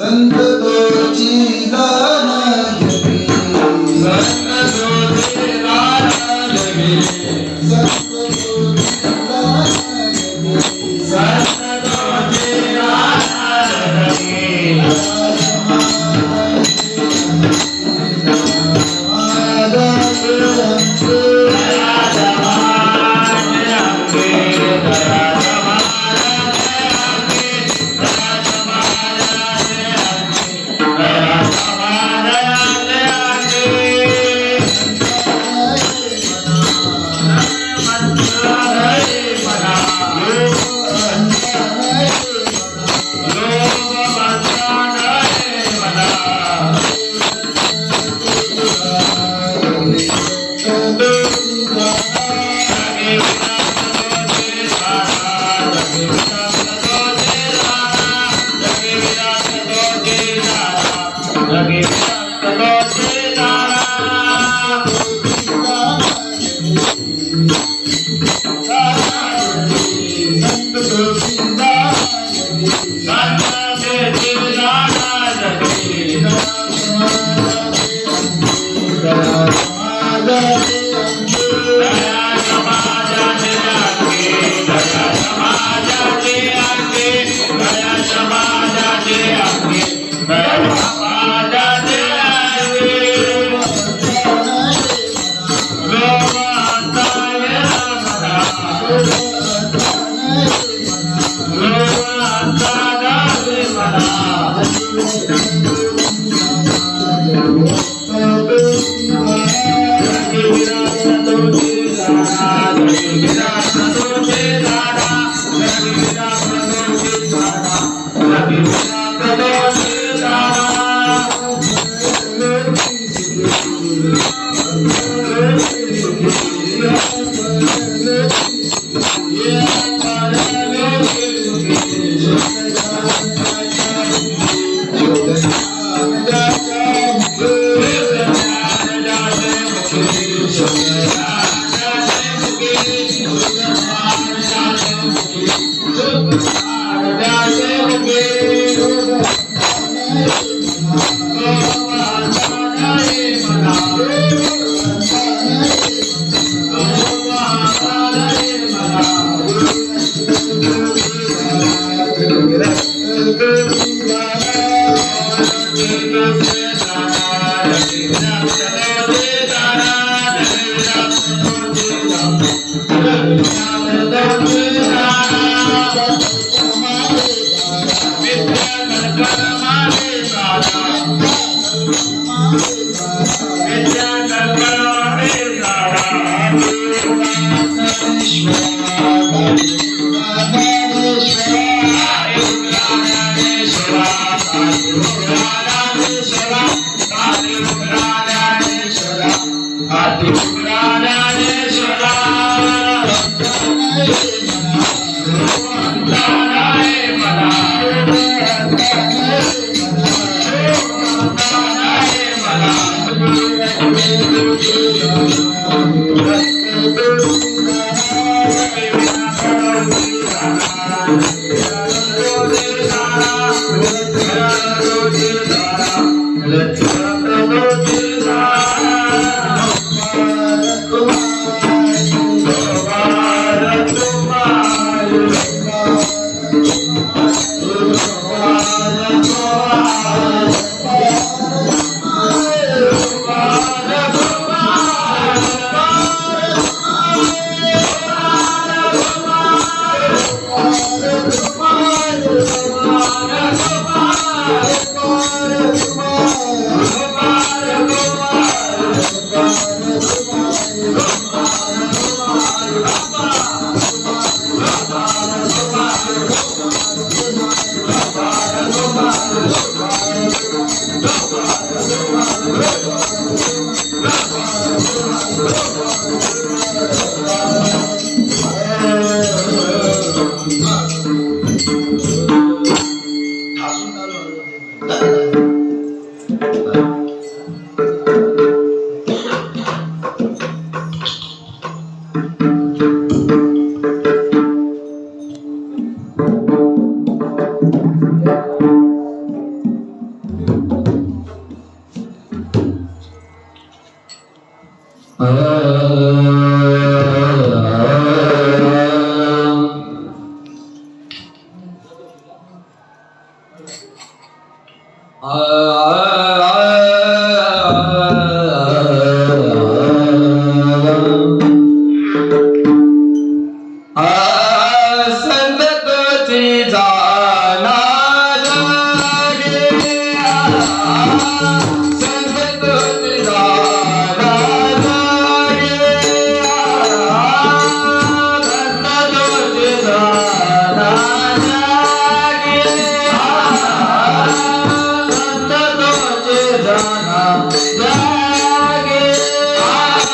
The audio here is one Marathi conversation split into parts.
संत तोची दान घे संत तोची दान घे संत तोची दान घे संत तोची दान घे संत तुझी जाना लागे, संत तुझी जाना लागे, संत तुझी जाना लागे, संत तुझी जाना लागे,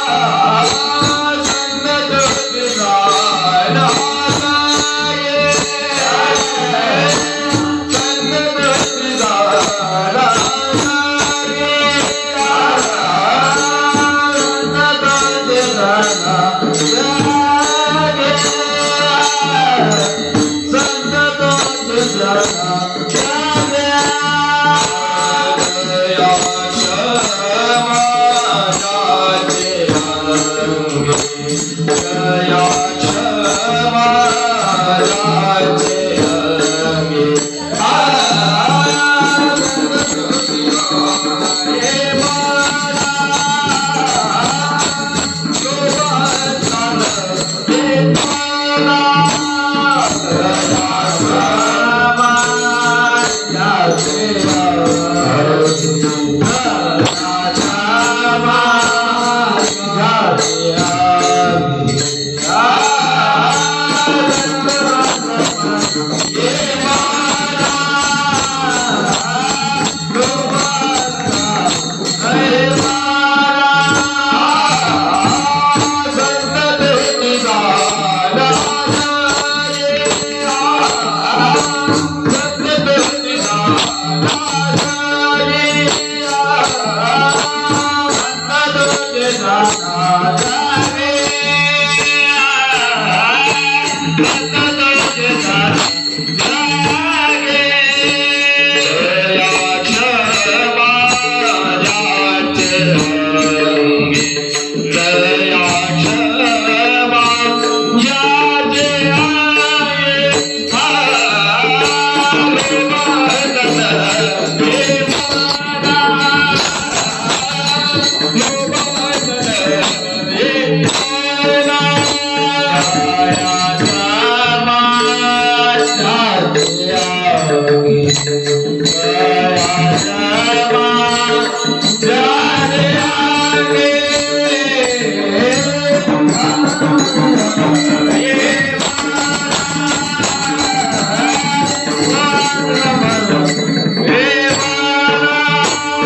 संत तुझी जाना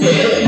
Hey,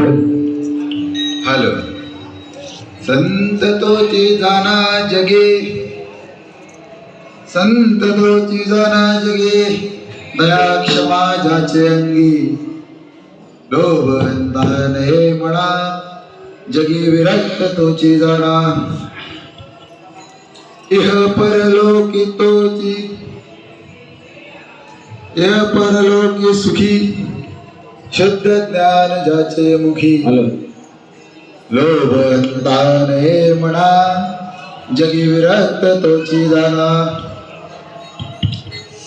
हॅलो. संत तोची जाना जगे, संत तोची जाना जगे, दया क्षमा ज्याचे अंगी, लोभ अंधान हे म्हणा, जगी विरक्त तोची जाणा. इह परलोकी तोची, इह परलोकी सुखी, शुद्ध ज्ञान ज्याचे मुखी, लोभ अंधान हे म्हणा, जगी विरक्त तोची जाणा.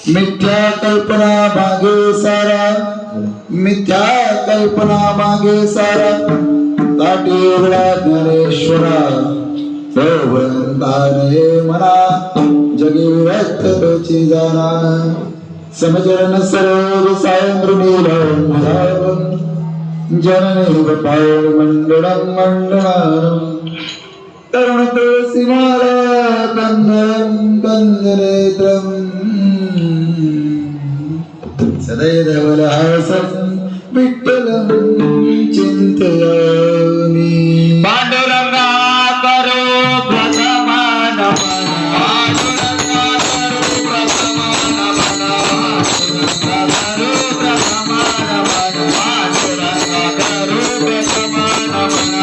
मिथ्या कल्पना मागे सारा, मिथ्या कल्पना मागे सारा, ताटी उघडा ज्ञानेश्वरा, लोभंतान हे म्हणा, जगी विरक्त तोची जाणा. समचरण सरोज सायंद्रनीलम जननी पावड मंडळम मंडळानम, तरुण तुळसी माला कंदरम कंदनेत्रम, सदैवलहासं विठ्ठलं चिंतयामि. पांडुरंगा करो प्रथम नमन, पांडुरंगा करो प्रथम नमन, पांडुरंगा करो प्रथम नमन, पांडुरंगा करो प्रथम नमन.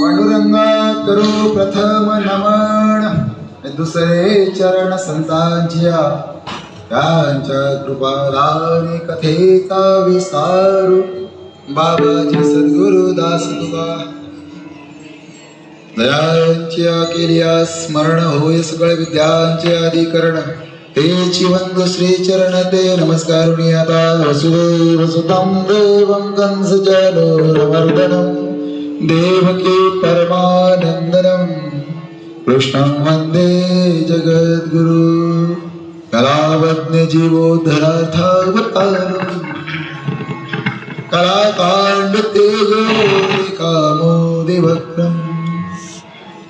पांडुरंगा करो प्रथम नमन, दुसरे चरण संतांच्या, त्यांच्या कृपादानी कथेचा विस्तारू, बाबाजी सद्गुरु दास तुका. दयांच्या केलिया स्मरण होय सकळ विद्यांचे अधिकरण, तेची वंदु श्री चरण ते नमस्कारुणी. आता वसुदेव सुतं देवं कंसचानूरमर्दनं, देवकी परमानंदनं, कृष्णं वंदे जगद्गुरु. कलावज्ञ जीवोद्धरार्थावतारं, कलाकांड तेजो कामोदिवक्त्रं,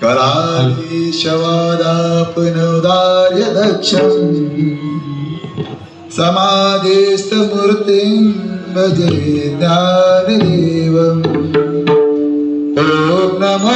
कलाधीशवादापनोदार्य दक्षं, समाधिस्थमूर्तिं भजे ज्ञानदेवम्. ॐ नमो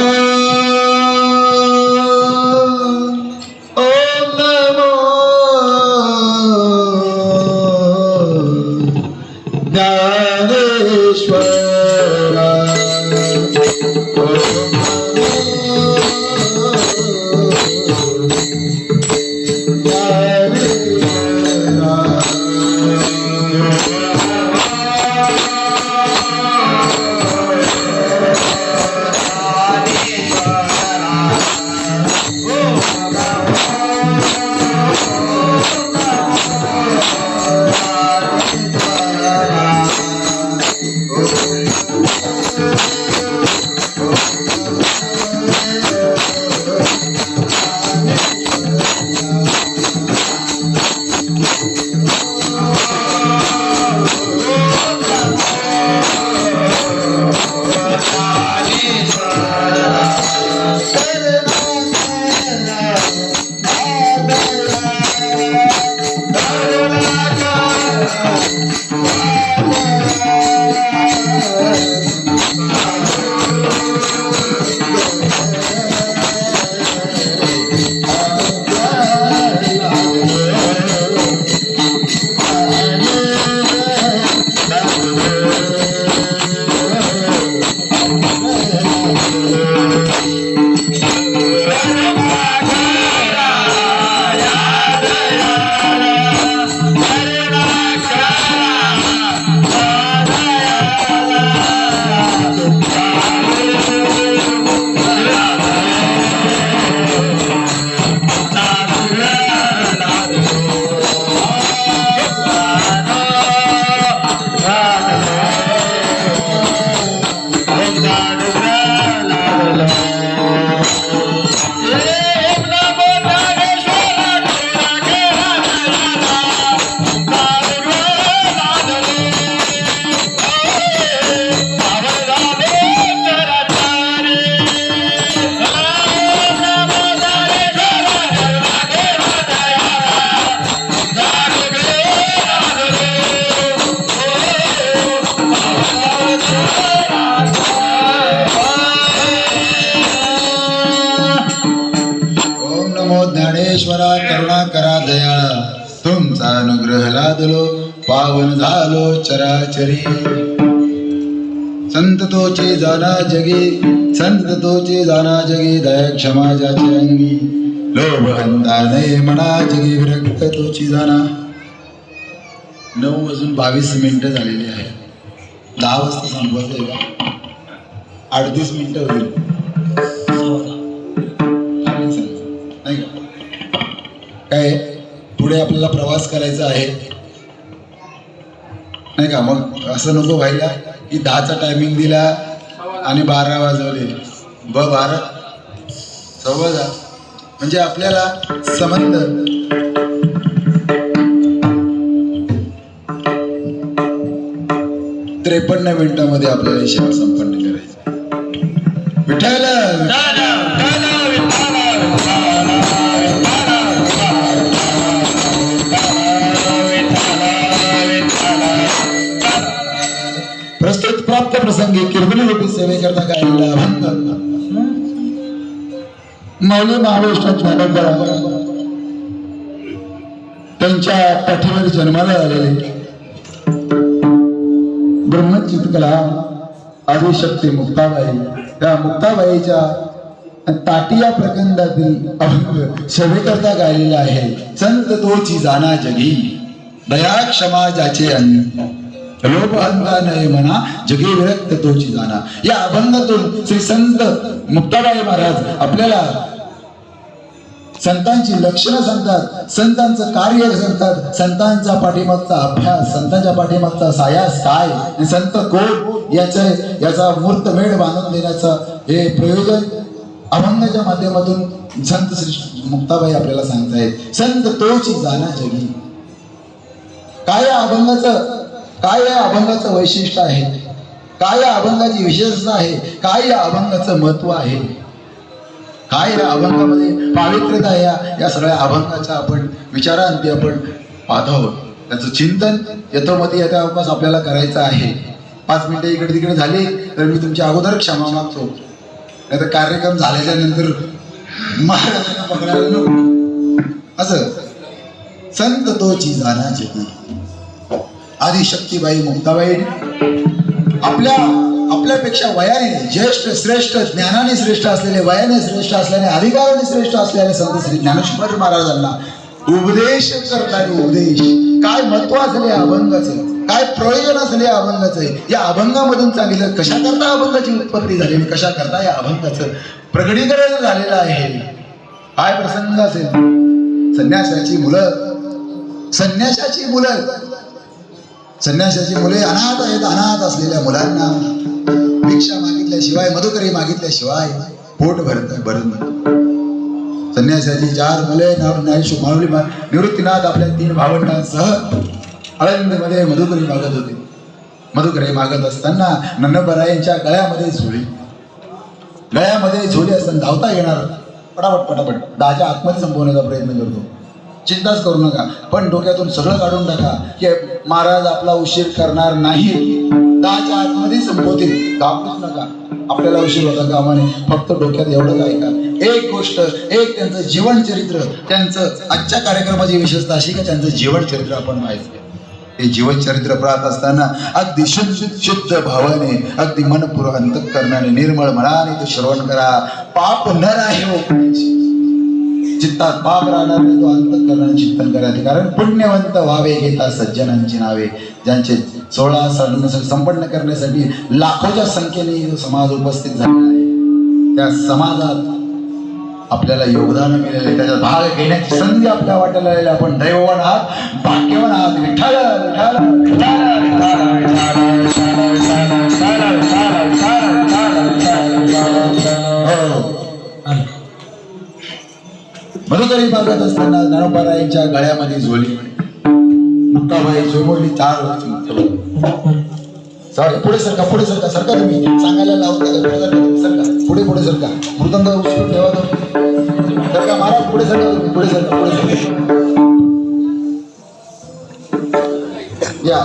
दयाळा तुमचा अनुग्रह लादलो पावन झालो चराचरी संत तोचे जाना जगी संत तोचे जाना जगी दया क्षमा ज्याचे अंगी लोभ हंता नये म्हणा जगी विरक्त तोची जाना. 9:22 झालेली आहे. 10 वाजता संपवायचं का? 38 मिनिटं होईल नाही का? काय पुढे आपल्याला प्रवास करायचा आहे नाही का? मग असं नको व्हायला की 10चा टायमिंग दिला आणि 12 वाजवले. 12 सव्वा 10 म्हणजे आपल्याला संबंध 53 मिनिटांमध्ये आपल्याला सेवा संपन्न करायची. विठ्ठल प्रस्तुत प्राप्त प्रसंगी कीर्तनरूपी सेवेकरता गायलेला अभंग माऊली महाराष्ट्रात ज्ञानोबा त्यांच्या पाठीवर जन्माला आलेले ब्रह्मचितकला आदिशक्ती मुक्ताबाई, त्या मुक्ताबाईच्या ताटिया प्रकंदातील अभंग सेवेकरता गायलेला आहे. संत तोची जाना जगी दया क्षमा ज्याचे अंगी लोभ हंता नये म्हणा जगी विरक्त तोची जाना. या अभंगातून श्री संत मुक्ताबाई महाराज आपल्याला संतांची लक्षणं सांगतात, संतांचं कार्य सांगतात, संतांचा पाठीमागचा अभ्यास, संतांच्या पाठीमागचा सायास काय, संत कोण याचा मूर्तमेढ बांधून देण्याचं हे प्रयोजन अभंगाच्या माध्यमातून संत श्री मुक्ताबाई आपल्याला सांगतायत. संत तोची जाना जगी. काय या अभंगाचं वैशिष्ट्य आहे, काय या अभंगाची विशेषता आहे, काय या अभंगाचं महत्व आहे, काय या अभंगामध्ये पावित्र्यता या सगळ्या अभंगाचा आपण विचारांती आपण पाहत आहोत. त्याचं चिंतन यथोमती येत्या अवकाश आपल्याला करायचं आहे. 5 मिनिटं इकडे तिकडे झाले तर मी तुमच्या अगोदर क्षमा मागतो, नाही तर कार्यक्रम झाल्याच्या नंतर महाराजांना पकडायला नको. असं संत तोची जाना जगी. आदिशक्तीबाई मुक्ताबाई आपल्यापेक्षा वयाने ज्येष्ठ श्रेष्ठ, ज्ञानाने श्रेष्ठ असलेले, वयाने श्रेष्ठ असल्याने, अधिकाराने श्रेष्ठ असल्याने संत श्री ज्ञानेश्वर महाराजांना उपदेश करताना उपदेश काय महत्व असेल या अभंगाचं, काय प्रयोजन असेल या अभंगाचं, या अभंगामधून सांगितलं कशा करता अभंगाची उत्पत्ती झाली आणि कशा करता या अभंगाचं प्रकटीकरण झालेलं आहे. काय प्रसंग असेल. संन्यासाची मुले अनाथ आहेत. अनाथ असलेल्या मुलांना भिक्षा मागितल्याशिवाय, मधुकरी मागितल्याशिवाय पोट भरत. संन्यासाची 4 मुले माऊली निवृत्तीनाथ आपल्या 3 भावंडांसह आळंदीमध्ये मधुकरी मागत होते. मधुकरी मागत असताना नन्नबरायांच्या गळ्यामध्ये झोली असताना धावता येणार पटापट 10च्या आतमध्ये संपवण्याचा प्रयत्न करतो. चिंताच करू नका, पण डोक्यातून सगळं काढून टाका की महाराज आपला उशीर करणार नाही, 10च्या आतमध्ये संपवतील. घाबरूच नका, आपल्याला उशीर होता कामाने. फक्त डोक्यात एवढंच ऐका, एक गोष्ट, एक त्यांचं जीवनचरित्र. त्यांचं आजच्या कार्यक्रमाची विशेषता अशी की त्यांचं जीवनचरित्र आपण माहिती. हे जीवनचरित्र पाहत असताना अगदी शुद्ध भावाने, अगदी मनपूर्वक अंतःकरणाने, निर्मळ मनाने ते श्रवण करा. पाप न राहे हो, चित्तात पाप राहणार नाही, तो अंतःकरणाने चिंतन करायचे. कारण पुण्यवंत व्हावे घेता सज्जनांची नावे. ज्यांचे 16 सण संपन्न करण्यासाठी लाखोच्या संख्येने जो समाज उपस्थित झालेला आहे, त्या समाजात आपल्याला योगदान मिळाले, त्याचा भाग घेण्याची संधी आपल्या वाट्याला आलेली. आपण दैववान आहात, भाग्यवान आहात. विठ्ठल मधुकरी मागत असताना ज्ञानोबारायांच्या गळ्यामध्ये झोली. मुक्ताबाई झोमोडली 4 पुढे सरका तुम्ही सांगायला लावता पुढे सरका मृदंग उचलून ठेवा. सरका महाराज, पुढे सरका या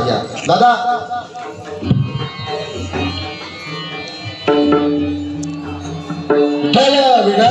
दादा. विठ्ठल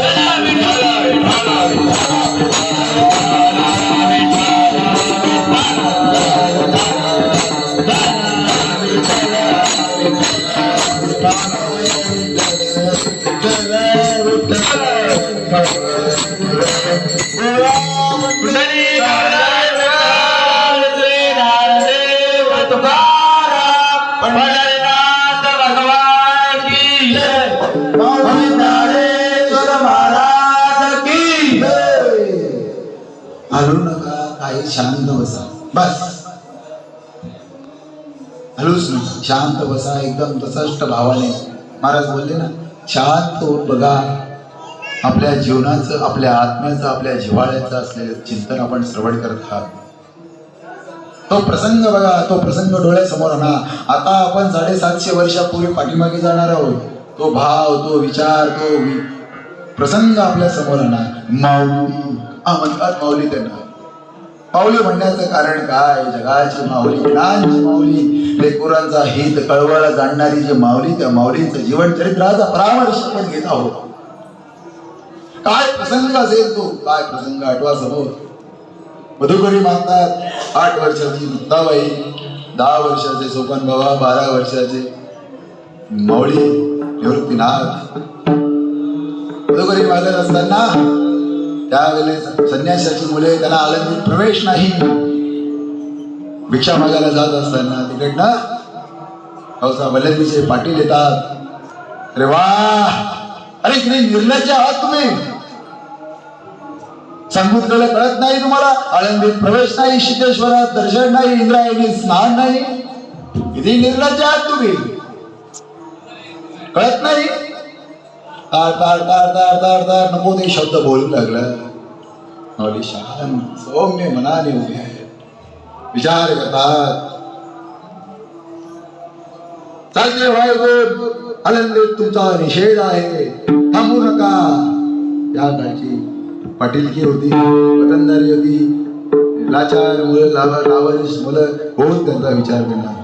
सांगायचं शांत बसा, बस हलूच नाही, शांत बसा, एकदम तसष्ट भावाने. महाराज बोलले ना, शांत होऊन बघा. आपल्या जीवनाचं, आपल्या आत्म्याचं, आपल्या जिव्हाळ्याचं असलेलं चिंतन आपण श्रवण करत आहात. तो प्रसंग बघा, तो प्रसंग डोळ्यासमोर आणा. आता आपण 750 वर्षापूर्वी पाठीमागे जाणार आहोत. तो भाव, तो विचार, तो प्रसंग आपल्या समोर आणा. माऊली म्हणतात, माऊली त्यांना. माऊली म्हणण्याचं कारण काय? जगाची माऊली, ज्ञानची माऊली, लेकरांचा हित कळवळा जाणणारी जी माऊली, त्या माऊलीचं जीवन चरित्राचा परामर्श आपण घेत आहोत. काय प्रसंग असेल तो, काय प्रसंग आठवा समोर. मधुकरी मागतात 8 वर्षाची मुक्ताबाई, 10 वर्षाचे सोपान बाबा, 12 वर्षाचे माऊली निवृत्तीनाथ. मधुकरी मागत असताना त्यावेळेस संन्यासाची मुले, त्यांना आळंदीत प्रवेश नाही. भिक्षा मागायला जात असताना तिकडनं हौसा वल्लभीचे पाटील येतात. अरे वा, अरे किती निर्लज्ज आहात तुम्ही, सांगितलेलं कळत नाही तुम्हाला. आळंदीत प्रवेश नाही, सिद्धेश्वरात दर्शन नाही, इंद्रायणी स्नान नाही, किती निर्लज्ज आहात तुम्ही, कळत नाही. तार तार तार तार तार तार नको ते शब्द बोलू लागला. माऊली शांत सौम्य मनाने उभे आहेत, विचार करतात. चालते वाळगोड, आळंदीत तुमचा निषेध आहे, थांबू नका. त्या काळची पाटीलकी होती, वतनदारी होती, लाचार मुलं, लावारिस मुलं होऊन त्यांचा विचार करणार.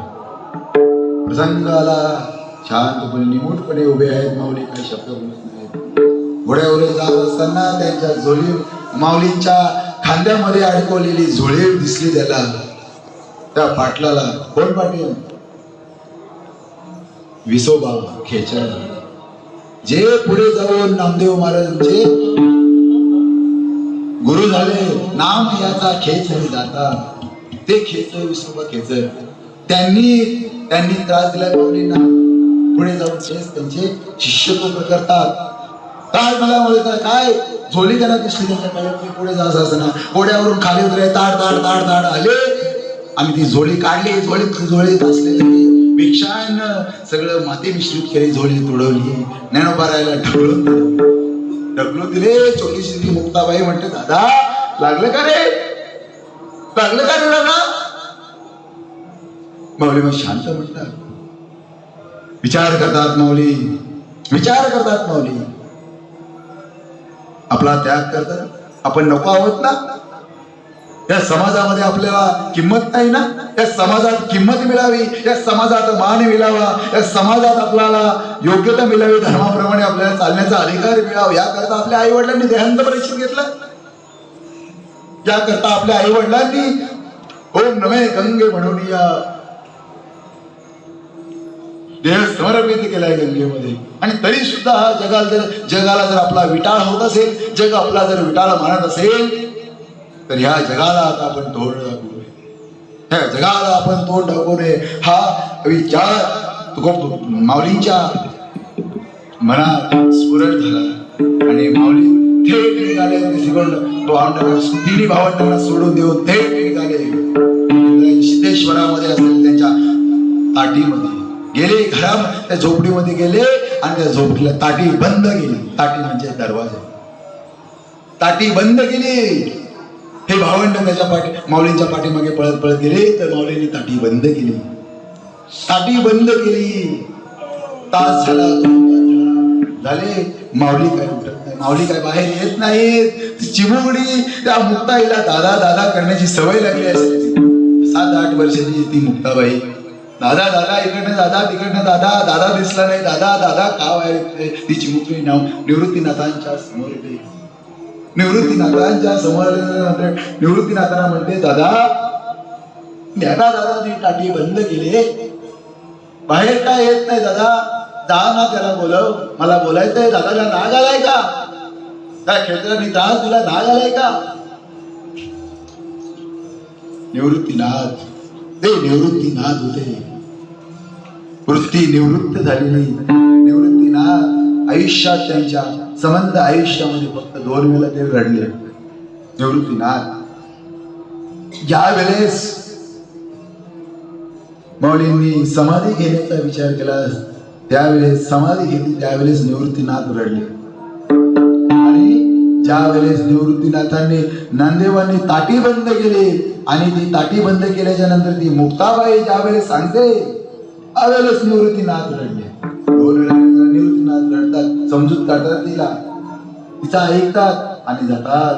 प्रसंगाला शांतपणे निमूटपणे उभे आहेत माऊली, काही शब्द बोलत नाहीत. घोड्यावर जात असताना त्यांच्या झोळी, माऊलींच्या खांद्यामध्ये अडकवलेली झोळी दिसली त्याला, त्या पाटलाला. कोण पाटील? विसोबा खेचर, जे पुढे जाऊन नामदेव महाराजांचे गुरु झाले. नाम याचा खेच हरी दाता, ते खेच विसोबा खेचर. त्यांनी त्रास दिला माऊलींना. पुढे जाऊन तेच त्यांचे शिष्यत्व करतात. काय मला बोलतात, काय झोली त्यांना दिसली त्यांच्या काळात. पुढे जात असताना घोड्यावरून खाली उतरे, ताड ताड ताड ताड आले. आम्ही ती झोळी काढली, झोळीत असलेली भिक्षानं सगळं माती मिश्रित केली, झोळी तोडवली, ज्ञानोबारायला ढकलून दिले. छोटीशी ती मुक्ताबाई म्हणते, दादा लागलं का रे, लागलं का रे दादा? माऊली मग शांत म्हणतात, विचार करतात माऊली, विचार करतात माऊली. आपला त्याग करतात, आपण नको आहोत ना, या समाजामध्ये आपल्याला किंमत नाही ना, या समाजात किंमत मिळावी, या समाजात मान मिळावा, या समाजात आपल्याला योग्यता मिळावी, धर्माप्रमाणे आपल्याला चालण्याचा अधिकार मिळावा, याकरता आपल्या आई वडिलांनी देहांत परीक्षण घेतलं. याकरता आपल्या आई वडिलांनी ओम नमे गंगे म्हणून या देह समर्पित केलाय गंगेमध्ये. आणि तरी सुद्धा हा जगाला जर आपला विटाळ होत असेल, जग आपला जर विटाळ मानत असेल, तर ह्या जगाला आता आपण तोंड दाखवू नये, ह्या जगाला आपण तोंड दाखवू नये. हा विचार माऊलींच्या मनात स्फुरण झाला आणि माऊली थेट निघाले. तिन्ही भावंडांना सोडून देऊन थेट निघाले. सिद्धेश्वरामध्ये असलेल्या त्यांच्या ताटीमध्ये गेले, त्या झोपडीमध्ये गेले आणि त्या झोपडीला ताटी बंद केली. ताटी म्हणजे दरवाजा, ताटी बंद केली. हे भावंड त्याच्या माऊलींच्या पाठीमागे पळत पळत गेले, तर माऊलींनी ताटी बंद केली. ताटी बंद केली. तास झाला, झाले, माऊली काय उठत नाही, माऊली काय बाहेर येत नाहीत. चिमुकडी त्या मुक्ताईला दादा दादा करण्याची सवय लागली असेल. 7-8 वर्षाची ती मुक्ताबाई, दादा दादा इकडनं दादा, तिकडनं दादा, दादा दिसला नाही, दादा दादा का बाहेर येते. ती चिमुकडी नाव निवृत्तीनाथांच्या समोर येते. निवृत्तीनाथांच्या समोर निवृत्तीनाथांना म्हणते, दादा दादा ती टाटी बंद केली, बाहेर काय येत नाही दादा, जा ना त्याला बोलव, मला बोलायचंय. दादाला नाग आलाय का, त्या खेळताना त्रास दिला, नाग आलाय का? निवृत्तीनाथ, ते निवृत्तीनाथ होते. वृत्ती निवृत्त झालेली निवृत्तीनाथ आयुष्यात, त्यांच्या संबंध आयुष्यामध्ये फक्त 2 वेळा ते रडले. निवृत्तीनाथ ज्या वेळेस माऊलींनी समाधी घेण्याचा विचार केला, त्यावेळेस समाधी घेतली, त्यावेळेस निवृत्तीनाथ रडले. आणि ज्या वेळेस निवृत्तीनाथांनी नामदेवांनी ताटी बंद केली आणि ती ताटी बंद केल्याच्या नंतर ती मुक्ताबाई ज्या वेळेस सांगते, त्यावेळेस निवृत्तीनाथ रडले. दोन वेळा निवृत्तीनाथ रडतात, समजूत काढतात तिला, तिचा ऐकतात आणि जातात.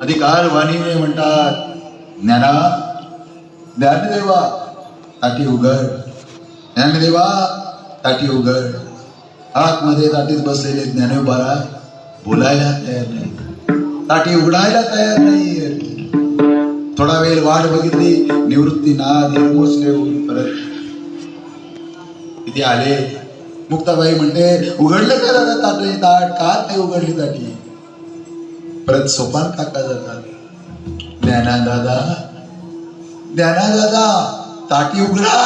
अधिकार वाणीने म्हणतात, ज्ञानदेवा ताटी उघड, ज्ञानदेवा ताटी उघड. आतमध्ये ताटीत बसलेले ज्ञानोबा बोलायला तयार नाही, ताटी उघडायला तयार नाही. थोडा वेळ वाट बघितली, निवृत्तीनाथ निर्मोसले होऊन परत इथे आले. मुक्ताबाई म्हणते, उघडलं का दादा ताटी? ताट का नाही उघडली ताटी? परत सोपान काका जातात, ज्ञाना दादा ताटी उघडा.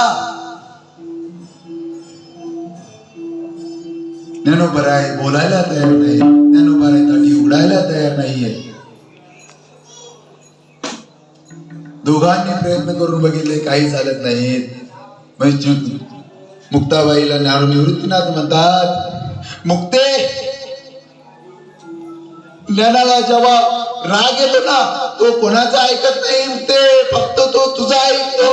ज्ञानोबराय बोलायला तयार नाही, ज्ञानोबराय ताटी उघडायला तयार नाहीये. दोघांनी प्रयत्न करून बघितले, काही चालत नाहीत. मुक्ताबाईला निवृत्तीनाथ म्हणतात, मुक्ते, ज्ञानाला जेव्हा राग येतो ना, तो कोणाचा ऐकत नाही मुक्ते, फक्त तो तुझा ऐकतो,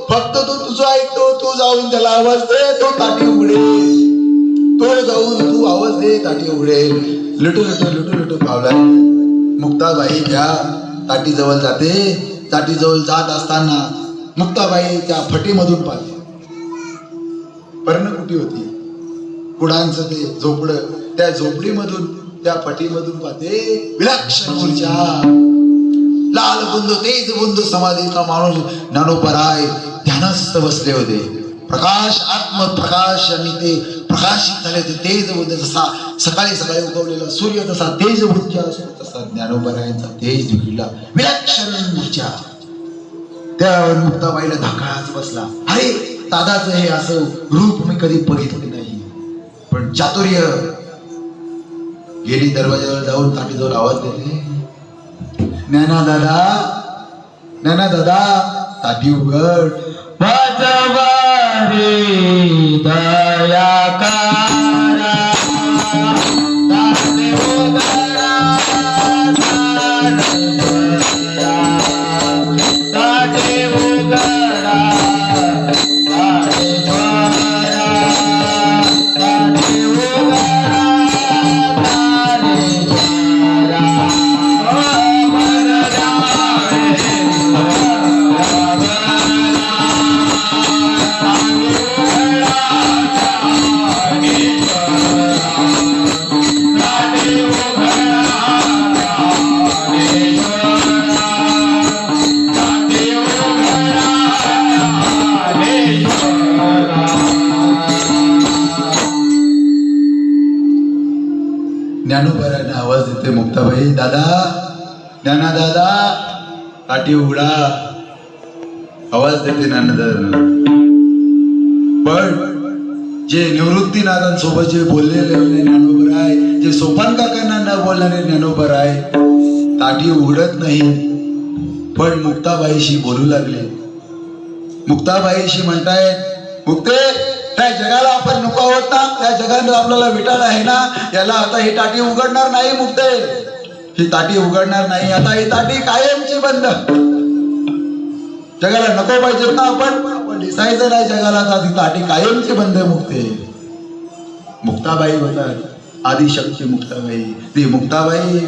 फक्त तो तुझा ऐकतो. तू जाऊन त्याला आवाज दे, तो ताटी उघडेल. तो जाऊन तू आवाज दे, ताटी उघडेल. लुटू लुटू लुटू लुटू पावला. मुक्ताबाई त्या ताटी जवळ जाते. ताटी जवळ जात असताना मुक्ताबाई त्या फटीमधून पाहते. पर्णकुटी होती, कुडांचं ते झोपडं, त्या झोपडीमधून, त्या फटीमधून पाहते विलक्षण ऊर्जा, लाल बुंद तेज बुंद समाधीचा माणूस ज्ञानोबराय ध्यानस्थ बसले होते. प्रकाश आत्मप्रकाश आणि ते प्रकाशित झाले होते. तेज बुंद जसा सकाळी सकाळी उगवलेला सूर्य जसा तेज ऊर्जा असतो, तसा ज्ञानोबरायांचा तेज निघाला, विलक्षण ऊर्जा. त्या मुक्ताबाईला धाकाळाच बसला. अरे दादाचं हे असं रूप मी कधी बघितले नाही. पण चातुर्य गेली, दरवाजावर जाऊन ताटीजवळ आवाज देते, ज्ञाना दादा ताटी उघड. वाजवारे दयाकारा, ताटे उघडा, ताटे उघडा, ताटे द्वारा, ताटे उघडा, ज्ञानोबराने आवाज देते, मुक्ताबाई दादा, ज्ञाना दादा ताटी उघडा. आवाज देते ज्ञानदादा. पण जे निवृत्तीनाथांसोबत जे बोललेले ज्ञानोबराय, जे सोपान काकांना न बोलणारे ज्ञानोबराय ताटी उघडत नाही. पण मुक्ताबाईशी बोलू लागले. मुक्ताबाईशी म्हणतायत, मुक्ते, त्या जगाला आपण नको आहोत ना, त्या जगाने आपल्याला विटाळ आहे ना, याला आता ही ताटी उघडणार नाही. मुक्ते, ही ताटी उघडणार नाही. आता ही ताटी कायमची बंद. जगाला नको पाहिजेत ना आपण दिसायचं नाही जगाला, आता ती ताटी कायमची बंद आहे. मुक्ते, मुक्ताबाई होतात आदिशक्ती मुक्ताबाई. ती मुक्ताबाई,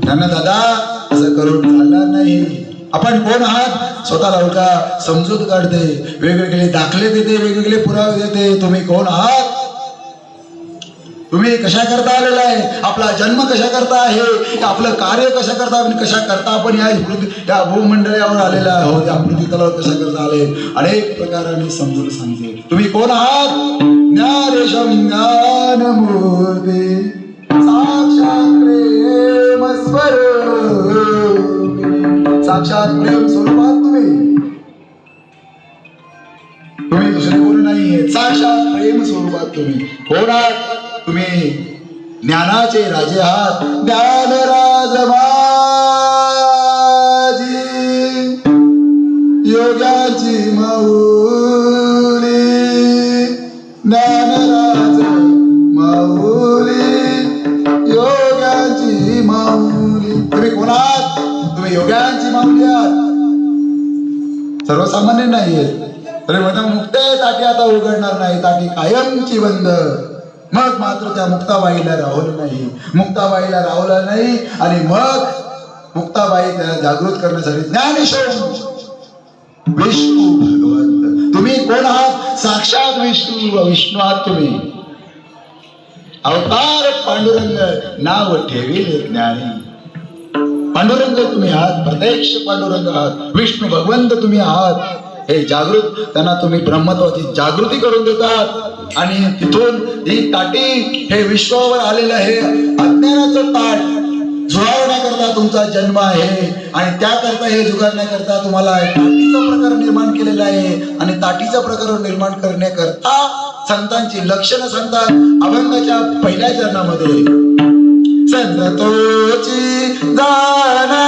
ज्ञाना दादा असं करून चालणार नाही. आपण कोण आहात स्वतःला ओळखा. समजूत काढते, वेगवेगळे दाखले देते, वेगवेगळे पुरावे देते. तुम्ही कोण आहात? तुम्ही कशा करता आलेला आहे? आपला जन्म कशा करता आहे? आपलं कार्य कशा करता, कशा करता आपण या भूमंडळावर आलेला आहोत, या पृथ्वी तलावर कशा करता आले, अनेक प्रकाराने समजून सांगते. तुम्ही कोण आहात? ज्ञानेशम ज्ञानमूर्ती साक्षात प्रेम स्वरूपी. साक्षात प्रेम स्वरूपात तुम्ही दुसरे कोण नाहीये. साक्षात प्रेम स्वरूपात तुम्ही कोण आहात? तुम्ही ज्ञानाचे राजे आहात. ज्ञानराज माझी योगाची माऊली ज्ञानराज माऊली योगाची माऊली. तुम्ही कोण आहात? तुम्ही योगाची माऊली आहात, सर्वसामान्य नाहीये. अरे म्हणा मुक्त ताटी आता उघडणार नाही, ताटी कायमची बंद. मग मात्र त्या मुक्ताबाईला राहुल नाही, मुक्ताबाईला राहुलं नाही. आणि मग मुक्ताबाई त्याला जागृत करण्यासाठी ज्ञानेश्वर विष्णू भगवंत. तुम्ही कोण आहात? साक्षात विष्णू आहात तुम्ही. अवतार पांडुरंग नाव ठेविले ज्ञानी. पांडुरंग तुम्ही आहात, प्रत्यक्ष पांडुरंग आहात, विष्णू भगवंत तुम्ही आहात. हे जागृत त्यांना तुम्ही ब्रह्मत्वाची जागृती करून देतात. आणि तिथून ही ताटी हे विश्वावर आलेलं आहे अज्ञानाचं ताट जुळवण्याकरता तुमचा जन्म आहे. आणि त्याकरता हे जुगारण्याकरता तुम्हाला ताटीचं प्रकरण निर्माण केलेलं आहे. आणि ताटीचं प्रकरण निर्माण करण्याकरता संतांची लक्षणं सांगतात अभंगाच्या पहिल्या चरणामध्ये. संत तोची जाना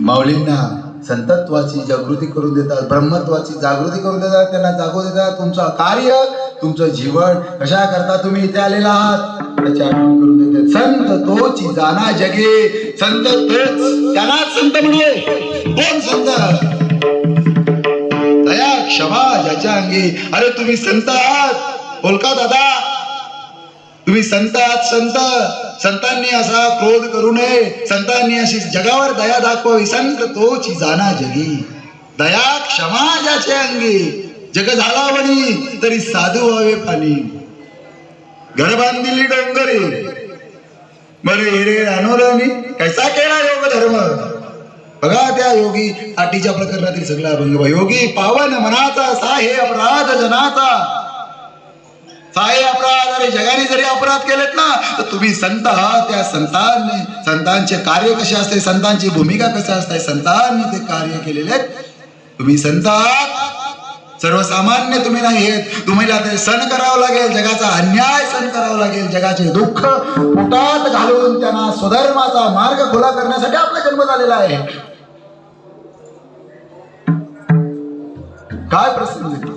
माऊलींना संतत्वाची जागृती करून देतात, ब्रह्मत्वाची जागृती करून देतात, त्यांना जागू देतात. तुमचं कार्य, तुमचं जीवन कशा करता तुम्ही इथे आलेला आहात त्याची आठवण करून देतात. संत तोची जाना जगे. संत तोच, त्यांनाच संत म्हणे. कोण संत? दया क्षमा ज्याच्या अंगी. अरे तुम्ही संत आहात, बोलका दादा, तुम्ही संत आहात. संतांनी असा क्रोध करू नये, संतांनी अशी जगावर दया दाखवावी. संत तोची जाना जगी. दया क्षमा ज्याचे अंगी. जग झाला वणी तरी साधू व्हावे पाणी. घर बांधिली डोंगरी बरे हिरे अनोरणी. कैसा केला योग धर्म. बघा त्या योगी आटीच्या प्रकरणातील सगळा अभंग. योगी पावन मनाचा साहे अपराध जनाचा. साहे अपराध. अरे जगाने जरी अपराध केलेत ना तर तुम्ही संत आहात. त्या संतांनी, संतांचे कार्य कसे असते, संतांची भूमिका कशी असते, संतांनी ते कार्य केलेले. तुम्ही संत आहात, सर्वसामान्य तुम्ही नाही आहेत. तुम्हाला ते सण करावं लागेल, जगाचा अन्याय सण करावा लागेल, जगाचे दुःख पोटात घालून त्यांना स्वधर्माचा मार्ग खुला करण्यासाठी आपला जन्म झालेला आहे. काय प्रसंग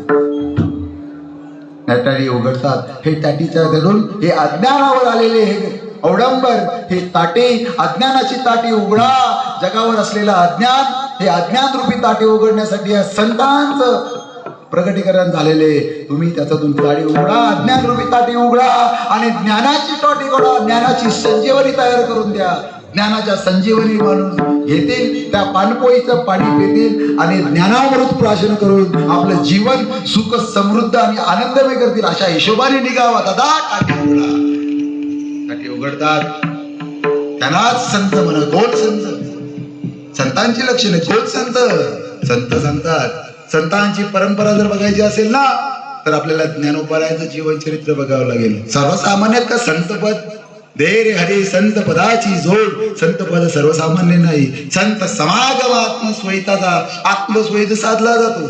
टाटी उघडतात. हे टाटीच्या धरून हे अज्ञानावर आलेले हे अवडंबर, हे ताटे, अज्ञानाची ताटी उघडा. जगावर असलेलं अज्ञान, हे अज्ञान रूपी ताटे उघडण्यासाठी या संतांचं प्रकटीकरण झालेले. तुम्ही त्याच्यातून ताटी उघडा, अज्ञान रूपी ताटी उघडा आणि ज्ञानाची ताटी उघडा. ज्ञानाची संजीवनी तयार करून द्या. ज्ञानाच्या संजीवनी माणूस घेतील, त्या पानपोईचं पाणी पितील आणि ज्ञानामृत प्राशन करून आपलं जीवन सुख समृद्ध आणि आनंदमय करतील. अशा हिशोबाने निघावा दादा. टाटी उघडा. टाटी उघडतात त्यांनाच संत म्हणत. कोण संत? संतांची लक्षणे. कोण संत? संत सांगतात. संतांची परंपरा जर बघायची असेल ना तर आपल्याला ज्ञानोपाध्यायचं जीवन चरित्र बघावं लागेल. सर्वसामान्यात का संतपद दे रे हरी. संत पदाची जोड. संत पद सर्वसामान्य नाही. संत समागम आत्मस्वयिताचा. आत्मस्वयित साधला जातो.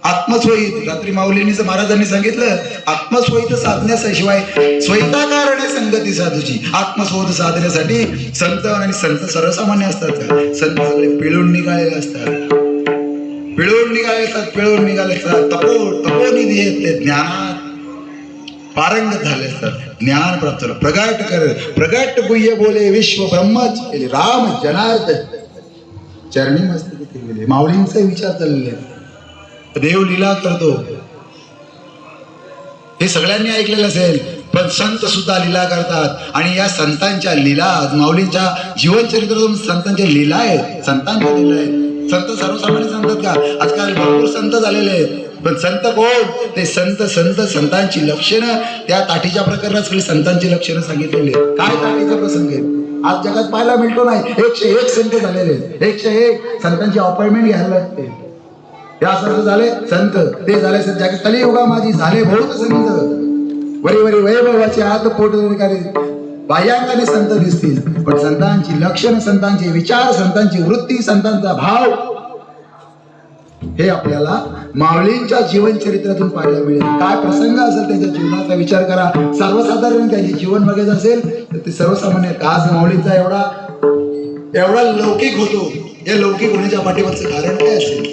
आत्मस्वयित रात्री माऊलींनी महाराजांनी सांगितलं, आत्मस्वयित साधण्याशिवाय स्वयंताकारणे संगती साधूची. आत्मस्वयित साधण्यासाठी संत आणि संत सर्वसामान्य असतात का? संत सगळे पिळून निघालेले असतात. पिळून निघाले असतात तपोनिधी आहेत ते ज्ञानात पारंगत झाले असतात, ज्ञान प्राप्त झालं. प्रगट गुह्य बोले विश्व ब्रह्मच केले राम जनार्दन चरणी मस्तकी गेले. माऊलींचे विचार चाललेले, देव लीला करतो हे सगळ्यांनी ऐकलेलं असेल, पण संत सुद्धा लीला करतात. आणि या संतांच्या लीला, माऊलींच्या जीवनचरित्रातून संतांच्या लीला आहेत, संतांच्या लीला आहेत. संत सर्वसामान्य सांगतात का? आजकाल भरपूर संत झालेले आहेत, पण संत कोण? ते संतांची लक्षणं, त्या ताटीच्या प्रकरणात सगळी संतांची लक्षणं सांगितलेली आहेत. काय ताटीचा प्रसंग आहे आज जगात पाहायला मिळतो नाही. 101 संत झालेले आहेत, 101 संतांची अपॉइंटमेंट घ्यायला लागते. यासारखं झाले संत, ते झाले संत. कलियुगा माझी झाले बहुत संत, वरी वैभवाचे हात पोट बाह्यांगाने संत दिसतील, पण संतांची लक्षण, संतांचे विचार, संतांची वृत्ती, संतांचा भाव हे आपल्याला माऊलींच्या जीवनचरित्रातून पाहायला मिळेल. काय प्रसंग असेल त्यांच्या जीवनाचा विचार करा. सर्वसाधारण त्यांचे जीवन बघायचं असेल तर ते सर्वसामान्य. आज माऊलींचा एवढा लौकिक होतो, या लौकिक होण्याच्या पाठीमागचं कारण काय असेल?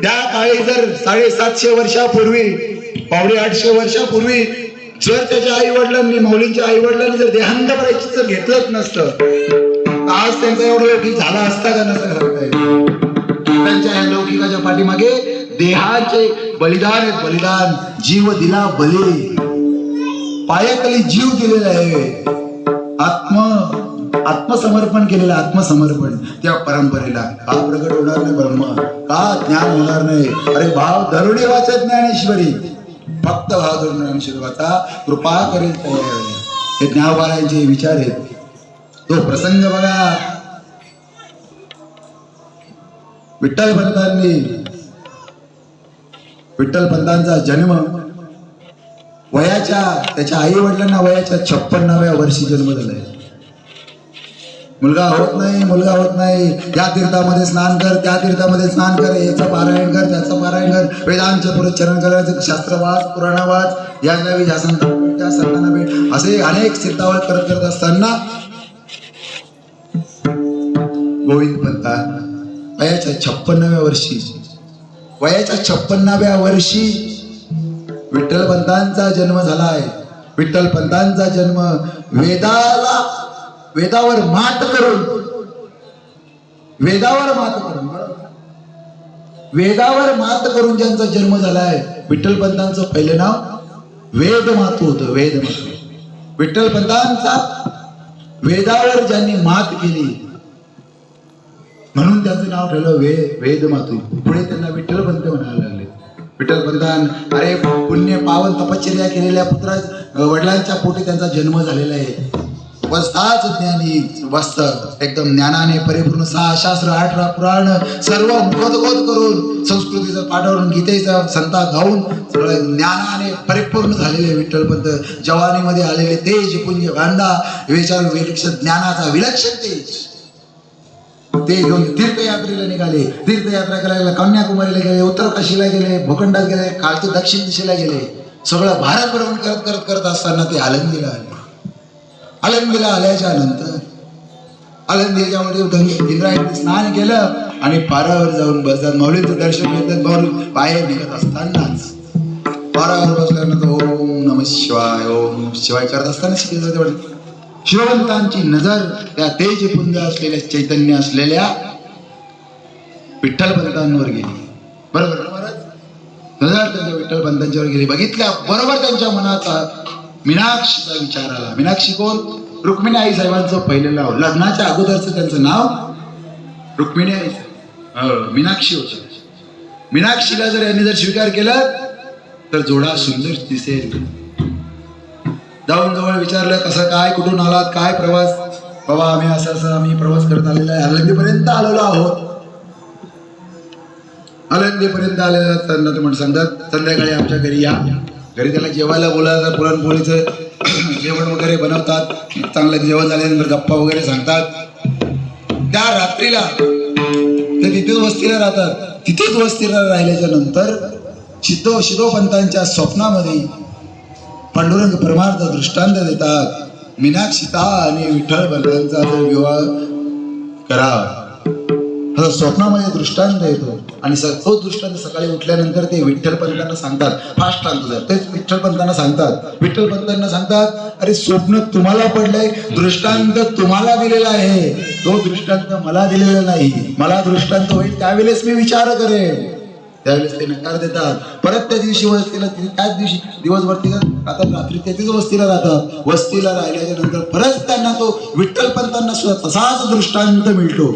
त्या काळी जर 750 वर्षापूर्वी, 850 वर्षापूर्वी जर त्याच्या आई वडिलांनी, माऊलींच्या आई वडिलांनी जर देहांत करायची जर घेतलंच नसतं, आज त्यांचा एवढा लौकिक झाला असता का नसता सांगता येईल. त्यांच्या ह्या लौकिकाच्या पाठीमागे देहाचे बलिदान आहेत, बलिदान. जीव दिला बली, पायाखाली जीव दिलेला आहे, आत्मसमर्पण केलेलं, आत्मसमर्पण त्या परंपरेला. का प्रगट होणार नाही ब्रह्म? का ज्ञान होणार नाही? अरे भाव धरुणी वाचत ज्ञानेश्वरी, फक्त भाव धरून ज्ञानेश्वरी वाचा, कृपा करेल तयार. हे ज्ञानवारांचे विचार आहेत. तो प्रसंग बघा, विठ्ठल पंतांचा जन्म त्याच्या आई वडिलांना वयाच्या 56व्या वर्षी जन्म झालाय. मुलगा होत नाही. या तीर्थामध्ये स्नान कर, त्या तीर्थामध्ये स्नान कर, याचं पारायण कर, त्याचं पारायण कर, वेदांचं पुरच्चरण करायचं, शास्त्रवाच, पुराणावाच, या गावी ज्या संतांना त्या संतांना भेट, असे अनेक तीर्थावर करत असताना गोविंद पंत वयाच्या 56व्या वर्षी विठ्ठल पंतांचा जन्म झालाय. विठ्ठल पंतांचा जन्म वेदावर मात करून ज्यांचा जन्म झालाय. विठ्ठल पंतांचं पहिलं नाव वेदमातू होतं, वेदमातू. विठ्ठल पंतांचा वेदावर ज्यांनी मात केली म्हणून त्यांचं नाव ठेवलं वेदमातू. पुढे त्यांना विठ्ठल पंत म्हणायला लागले. विठ्ठल पंतान, अरे पुण्य पावन तपश्चर्या केलेल्या वडिलांच्या पोटी त्यांचा जन्म झालेला आहे. वस्ताच ज्ञानी, वस्त एकदम ज्ञानाने परिपूर्ण, 6 शास्त्र, 18 पुराण सर्व मुखोद्गोत करून, संस्कृतीचं पाठवून, गीतेचा संता गाऊन सगळं ज्ञानाने परिपूर्ण झालेले विठ्ठलपंत. जवानीमध्ये आलेले तेज पुंज गांधा विचार विलक्षण ज्ञानाचा विलक्षण तेज. ते घेऊन तीर्थयात्रेला निघाले. तीर्थयात्रा करायला कन्याकुमारीला गेले, उत्तर काशीला गेले, भूखंडात गेले, खालचे दक्षिण दिशेला गेले. सगळं भारत भ्रमण करत असताना ते आळंदीला आले. आळंदीला आल्याच्या नंतर आळंदीच्या इंद्रायणी स्नान केलं आणि पारावर जाऊन बसतात. माऊलींचं दर्शन घेतात. माऊली बाहेर निघत असतानाच पारावर बसल्यानंतर ओम नमः शिवाय, ओम नमः शिवाय करत असताना शिववंतांची नजर त्या तेजपुंज असलेल्या, चैतन्य असलेल्या विठ्ठल पंतांवर गेली. बरोबर नजर त्यांच्या विठ्ठल पंतांच्यावर गेली. बघितल्या बरोबर त्यांच्या मनाचा मीनाक्षीचा विचार आला. मीनाक्षी कोण? रुक्मिणी आई साहेबांचं पहिलं नाव, लग्नाच्या अगोदरचं त्यांचं नाव रुक्मिणी आई, मीनाक्षी होतं. मीनाक्षीला जर यांनी जर स्वीकार केला तर जोडा सुंदर दिसेल. जाऊन जवळ विचारलं, कसं काय, कुठून आलात, काय प्रवास? बाबा आम्ही आम्ही प्रवास करत आलेला आहे, आळंदीपर्यंत आलेलो आहोत. आळंदीपर्यंत आलेला त्यांना ते म्हणून सांगतात, संध्याकाळी आमच्या घरी या. घरी त्याला जेवायला बोलायचं, पुरणपोळीचं जेवण वगैरे बनवतात. चांगलं जेवण झाल्यानंतर गप्पा वगैरे सांगतात. त्या रात्रीला ते तिथेच वस्तीला राहतात. तिथेच वस्तीला राहिल्याच्या नंतर शिदोपंतांच्या स्वप्नामध्ये पांडुरंग परमार्थ दृष्टांत देतात. मीनाक्षीचा आणि विठ्ठल पंतांचा जर विवाह करावा आता स्वप्नामध्ये दृष्टांत येतो आणि तो दृष्टांत सकाळी उठल्यानंतर ते विठ्ठल पंतांना सांगतात. फास्ट सांगतो सर, तेच विठ्ठल पंतांना सांगतात अरे स्वप्न तुम्हाला पडलंय, दृष्टांत तुम्हाला दिलेला आहे, तो दृष्टांत मला दिलेला नाही. मला दृष्टांत होईल त्यावेळेस मी विचार करेन. त्यावेळेस ते नकार देतात. परत त्या दिवशी वस्तीला, त्याच दिवशी दिवसभर तिथं आता रात्री त्याच वस्तीला राहतात. वस्तीला राहिल्याच्या नंतर परत त्यांना तो विठ्ठल पंतांना सुद्धा तसाच दृष्टांत मिळतो.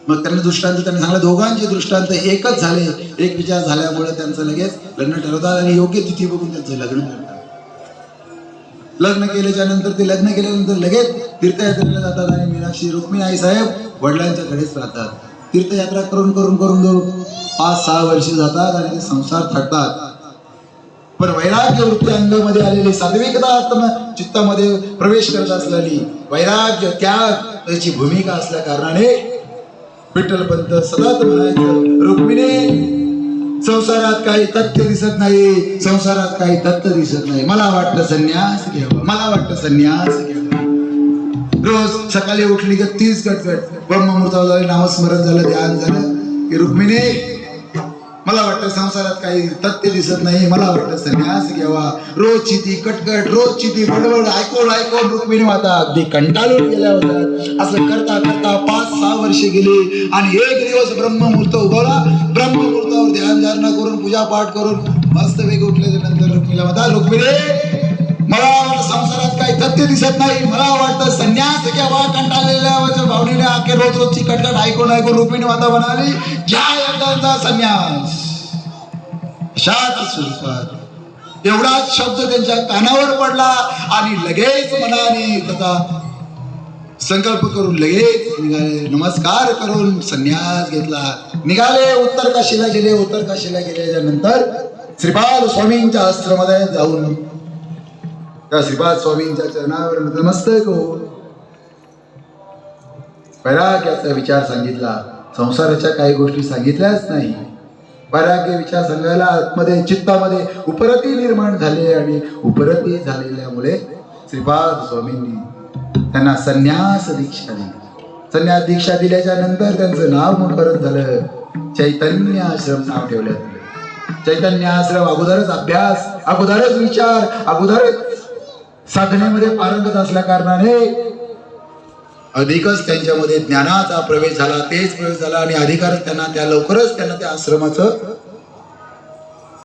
मग त्यांना दृष्टांत त्यांनी सांगला, दोघांचे दृष्टांत एकच झाले. एक विचार झाल्यामुळे त्यांचं लगेच लग्न ठरवतात आणि योग्य तिथी बघून त्यांचं लग्न करतात. लग्न केल्यानंतर लगेच तीर्थयात्रेला जातात आणि मीनाक्षी रुक्मिणी आई साहेब वडिलांच्याकडेच राहतात. तीर्थयात्रा करून 5-6 वर्ष जातात आणि ते संसार थाटतात. पण वैराग्य वृत्ती अंगामध्ये आलेली, सात्विकता आत्म चित्तामध्ये प्रवेश करत असलेली, वैराग्य त्याग याची भूमिका असल्या कारणाने विठ्ठलपंत सतत म्हणायचं, रुक्मिणी संसारात काही तथ्य दिसत नाही, मला वाटतं संन्यास घ्यावा. रोज सकाळी उठली की 30 कटकट ब्रह्ममुहूर्तावर नामस्मरण झालं, ध्यान झालं की रुक्मिणी मला वाटतं संसारात काही तथ्य दिसत नाही, मला वाटतं संन्यास घ्यावा. रोजची ती कटकट, रोजची ती बडबड ऐकून रुक्मिणी माता अगदी कंटाळून गेल्या होत्या. असं करता 5-6 वर्षे गेली आणि एक दिवस ब्रह्ममुहूर्त उगवला. ब्रह्ममुहूर्तावर ध्यान धारणा करून पूजा पाठ करून मस्त वेग उठल्याच्या नंतर रुक्मिणीला म्हणतात, रुक्मिणी मला संसारात काही तथ्य दिसत नाही, मला वाटतं संन्यास घ्यावा. कंटाळलेल्या भावनेने आखे रोजची कटकट ऐकून रुक्मिणी माता म्हणाली, घ्या एकदाचा संन्यास. अशाच स्वरूपात एवढाच शब्द त्यांच्या कानावर पडला आणि लगेच मनाने त्याचा संकल्प करून लगेच निघाले. नमस्कार करून संन्यास घेतला. निघाले, उत्तर काशीला गेल्याच्या नंतर श्रीपाद स्वामींच्या आश्रमात जाऊन त्या श्रीपाद स्वामींच्या चरणावर नतमस्तक होऊन वैराग्याचा विचार सांगितला. संसाराच्या काही गोष्टी सांगितल्याच नाही. वैराग्य विचार सांगायला आतमध्ये चित्तामध्ये उपरती निर्माण झाले आणि उपरती झालेल्यामुळे श्रीपाद स्वामींनी त्यांना संन्यास दीक्षा दिली. संन्यास दीक्षा दिल्याच्या नंतर त्यांचं नाव नामकरण झालं. चैतन्य आश्रम नाव ठेवण्यात आलं. चैतन्य आश्रम अगोदरच अभ्यास, अगोदरच विचार, अगोदरच साधनेमध्ये पारंगत असल्या कारणाने अधिकच त्यांच्यामध्ये ज्ञानाचा प्रवेश झाला, तेच प्रवेश झाला आणि अधिकारच त्यांना लवकरच त्या आश्रमाचं